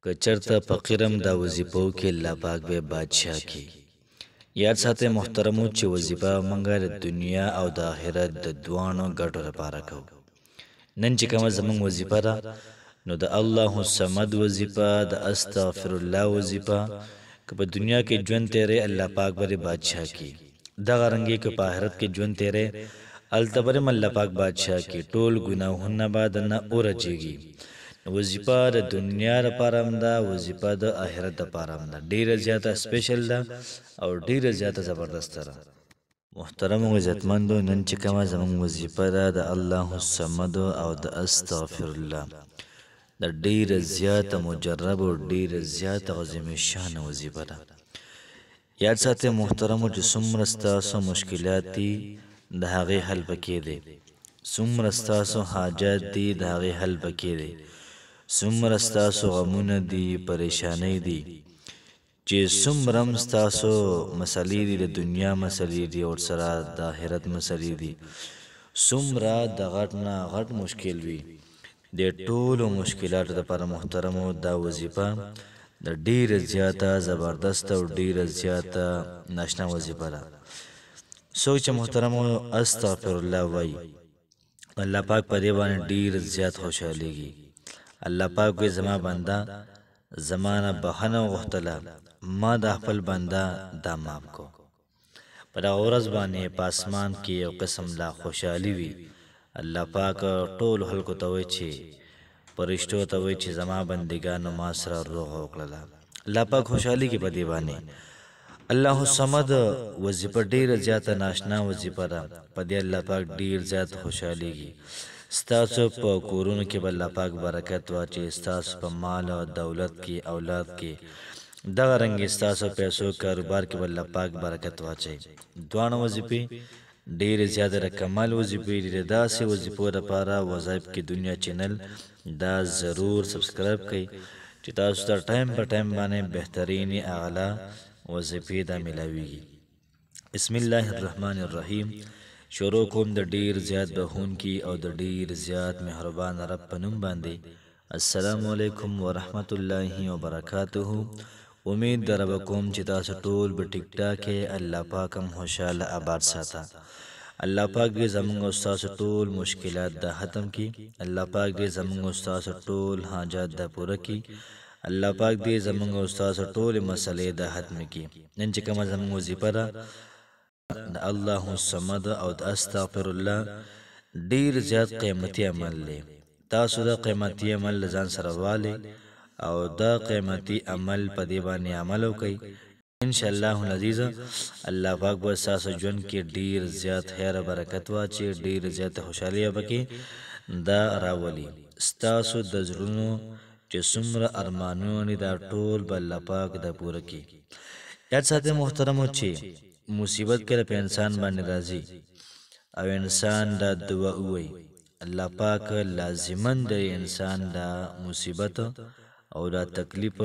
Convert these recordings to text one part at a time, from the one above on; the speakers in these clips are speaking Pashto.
که چرته فقیرم دا وظیفو کې الله پاک به بادشاہ کی. یاد ساته محترمو چې وظیفه مونږه د دنیا او د آخرت د دوانو ګټو لپاره کوو. نن چې کومه زمونږ وظیفه ده نو د الله الصمد وظیفه، د استغفر الله وظیفه، که په دنیا کې ژوند تیرې الله پاک بری بادشاہ کی. دغه رنګې که په آخرت کې ژوند تیرې هلته بری الله پاک بادشاہ کی. ټول ګناهونه به درنه ورجېږي. وظیفه د دنیا لپاره هم ده، وظیفه د آخرت لپاره هم ده. ډېره زیاته سپیشل ده او ډېره زیاته زبردسته ده. محترمو عزتمندو، نن چې کومه زموږ وظیفه ده د الله الصمد او د استغفر الله، د ډېره زیاته مجرب او ډېره زیاته عظیم شان وظیفه ده. یاد ساتئ محترمو چې څومره ستاسو مشکلات دي د هغې حل پکې دی، څومره ستاسو حاجات دي د هغې حل پکې دی، څومره ستاسو غمونه دي، پریشانۍ دي، چې څومره هم ستاسو مسلې دي، د دنیا مسلې دي او سره د آخرت مسلې دي، څومره د غټ نه غټ مشکل وي، د ټولو مشکلاتو لپاره محترمو دا وظیفه د ډېره زیاته زبردست او ډېره زیاته ناشنا وظیفه ده. څوک چې محترمو استغفر الله وایي الله پاک په دې باندې ډېر زیات خوشحالیږي. الله پاک وایي زما بنده زما نه بخښنه وغوښتله، ما د خپل بنده دا معاف کو. په دغه ورځ باندې په اسمان کې یو قسم لا خوشحالي وي. الله پاک ټولو خلکو ته وایي چې فرشتو ته وایي چې زما بندګانو ما سره روغه وکړله. الله پاک خوشحالي کې په دې باندې. الله الصمد وظیفه ډېره زیاته ناشنا وظیفه ده، په دې الله پاک ډېر زیات خوشحالیږي. ستاسو په کورونو کې به الله پاک برکت واچوي، ستاسو په مال او دولت کې، اولاد کې، دغه رنګې ستاسو پیسو کاروبار کې به الله پاک برکت واچوي. دواړه وظیفې ډېرې زیاتې رقمال وظیفې دي. د داسې وظیفو لپاره وظایف کې دنیا چینل دا ضرور سبسکرایب کړئ چې تاسو ته ټایم په ټایم باندې بهترینې اعلی وظیفې دا ملاویږي. بسم الله الرحمن الرحیم. شروع کوم د ډیر زیات بخونکي او د ډیر زیات مهربان رب په نوم باندې. السلام علیکم ورحمت الله وبرکاته. امید در رب کوم چې تاسو ټول په ټیک ټاک کې الله پاک هم خوشاله آباد ساته. الله پاک دې زموږ او ستاسو ټول مشکلات دا ختم کړي. الله پاک دې زموږ او ستاسو ټول حاجات دا پوره کړي. الله پاک دې زموږ او ستاسو ټولې مسلې دا ختم کړي. نن چې کومه زموږ وظیفه ده د الله الصمد او د استغفر الله ډېر زیات قیمتي عمل دی. تاسو دا قیمتي عمل له ځان سره والئ او دا قیمتي عمل په دې باندې عمل وکړئ. انشاءالله العزیز الله پاک به ستاسو ژوند کې ډېر زیات خیر برکت واچي، ډېر زیات خوشحالي پکې دا راولي. ستاسو د زړونو چې څومره ارمانونه دا ټول به الله پاک دا پوره کړي. یاد ساتئ محترمو چې مصیبت کله په انسان باندې راځي او انسان دا دعا ووایي، الله پاک لازمن د انسان دا مصیبت او دا تکلیف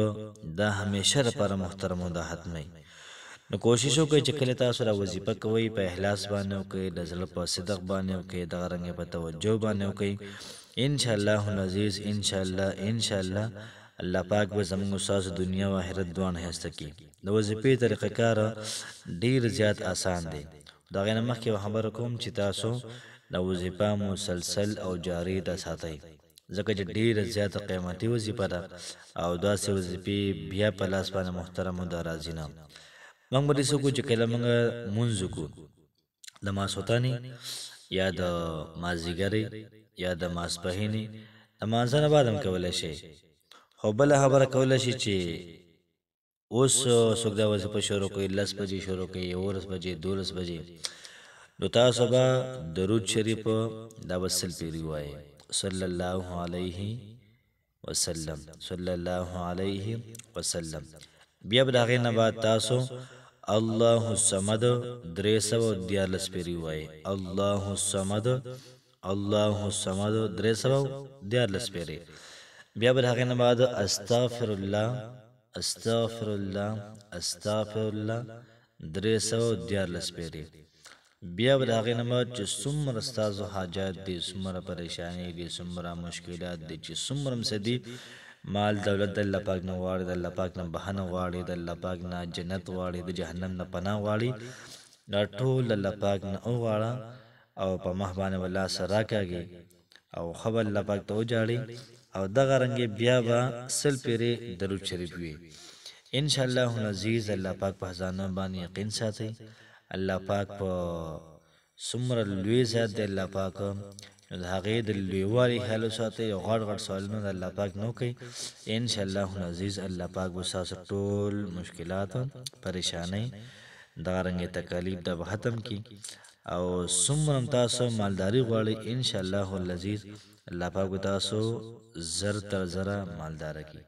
دا همیشه لپاره محترمو دا حتمي. نو کوشش وکړئ چې کله تاسو را وظیفه کوئ په اخلاص باندې وکړئ، د زړه په صدق باندې وکړئ، دغه رنګې په توجه باندې وکړئ. انشاءالله العزیز انشاءالله الله پاک به زموږ ستاسو دنیا او آخرت دواړه ښایسته کړي. د وظیفې طریقه کار ډېر زیات آسان دی. د هغې نه مخکې خبره کوم چې تاسو د وظیفه مسلسل او جاري دا ساتئ، ځکه چې ډېره زیاته قیمتي وظیفه ده او داسې وظیفې بیا په لاس باندې محترمو دا راځي نه. موږ به داسې وکړو چې کله موږ لمونځ وکړو د ماسخوتنې یا د مازدیګرې یا د ماسپښینې د لمانځه نه بعد هم کولی شئ. خو بله خبره کولی شي چې اوس څوک دا وظیفه شروع کوي 10 بجې شروع کوي، 11 بجې، 12 بجې، نو تاسو به درود شریف دا به 100 پیرې ووایئ، صلی الله علیه وسلم، صلی الله علیه وسلم. بیا به د هغې نه بعد تاسو الله الصمد 314 پیرې ووایئ، الله الصمد، الله الصمد 314 پیرې. بیا به د هغې نه بعد استغفر الله، استغفر الله، استغفر الله 314 پیرې. بیا به د هغې نه بعد چې څومره ستاسو حاجات دي، څومره پریشانۍ دي، څومره مشکلات دي، چې څومره هم څه دي مال دولت د الله پاک نه غواړي، د الله پاک نه بهانه غواړي، د الله پاک نه جنت غواړي، د جهنم نه پناه غواړي، دا ټول د الله پاک نه وغواړه او په مخ باندې الله سره راکاږي او خبر الله پاک ته وجاړي او دغه رنګ بیا به سل پیرې درود شریف وي. ان شاء الله العزیز الله پاک په ځان باندې یقین ساتي. الله پاک په څومره لوی ذات دی، الله پاک نو د هغې د لویوالي خیال وساتئ او غټ غټ سوالونه د الله پاک نه کوئ. ان شاء الله العزیز الله پاک به ستاسو ټول مشکلات پریشانۍ دغه رنګې تکالیف دا به ختم کړي او څومره تاسو مالداري غواړئ ان شاء الله العزیز الله پاک به تاسو زر تر زره مالداره کړي.